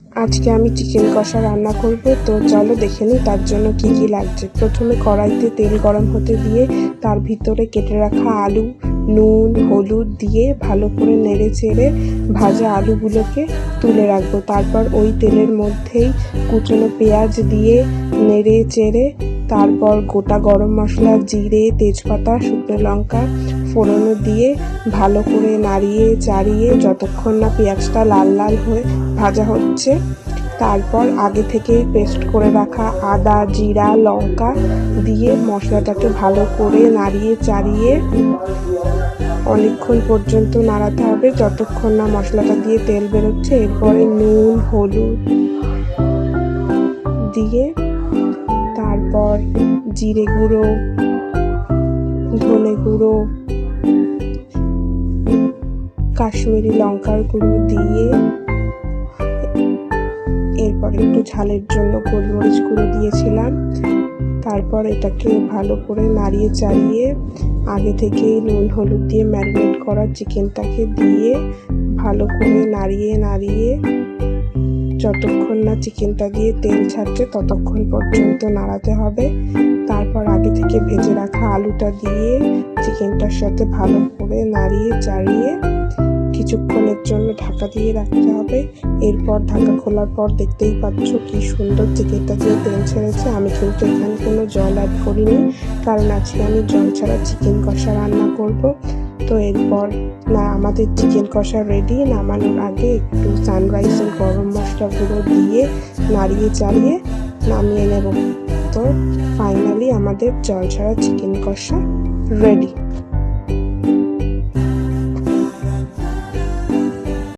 আজকে আমি চিকেন কষা রান্না করব, তো চলো দেখে নিই তার জন্য কি কি লাগছে। প্রথমে কড়াইতে তেল গরম হতে দিয়ে তার ভিতরে কেটে রাখা আলু, নুন, হলুদ দিয়ে ভালো করে নেড়ে চেড়ে ভাজা আলুগুলোকে তুলে রাখবো। তারপর ওই তেলের মধ্যেই কুচনো পেঁয়াজ দিয়ে নেড়ে চেড়ে তারপর গোটা গরম মশলা, জিরে, তেজপাতা, শুকনো লঙ্কা ফোড়নে দিয়ে ভালো করে নাড়িয়ে চাড়িয়ে যতক্ষণ না পেঁয়াজটা লাল লাল হয়ে ভাজা হচ্ছে, তারপর আগে থেকেই পেস্ট করে রাখা আদা, জিরা, লঙ্কা দিয়ে মশলাটাকে ভালো করে নাড়িয়ে চাড়িয়ে অনেকক্ষণ পর্যন্ত নাড়াতে হবে যতক্ষণ না মশলাটা দিয়ে তেল বেরোচ্ছে। এরপরে নুন, হলুদ দিয়ে তারপর জিরে গুঁড়ো, ধনে গুঁড়ো, কাশ্মীরি লঙ্কার গুঁড়ো দিয়ে এরপর একটু ঝালের জন্য গোলমরিচ গুঁড়ো দিয়েছিলাম। তারপর এটাকে ভালো করে নাড়িয়ে চাড়িয়ে আগে থেকেই নুন হলুদ দিয়ে ম্যারিনেট করা চিকেনটাকে দিয়ে ভালো করে নাড়িয়ে নাড়িয়ে যতক্ষণ না চিকেনটা দিয়ে তেল ছাড়ছে ততক্ষণ পর্যন্ত নাড়াতে হবে। তারপর আগে থেকে ভেজে রাখা আলুটা দিয়ে চিকেনটার সাথে ভালো করে নাড়িয়ে চাড়িয়ে কিছুক্ষণের জন্য ঢাকা দিয়ে রাখতে হবে। এরপর ঢাকা খোলার পর দেখতেই পাচ্ছ কি সুন্দর চিকেনটা দিয়ে তেল ছেড়েছে। আমি কিন্তু এখানে কোনো জল অ্যাড করিনি, কারণ আজকে আমি জল ছাড়া চিকেন কষা রান্না করব। তো এরপর আমাদের চিকেন কষা রেডি। নামানোর আগে একটু সানরাইজের গরম মশলা গুঁড়ো দিয়ে নাড়িয়ে চাড়িয়ে নামিয়ে নেব। তো ফাইনালি আমাদের জল ছাড়া চিকেন কষা রেডি।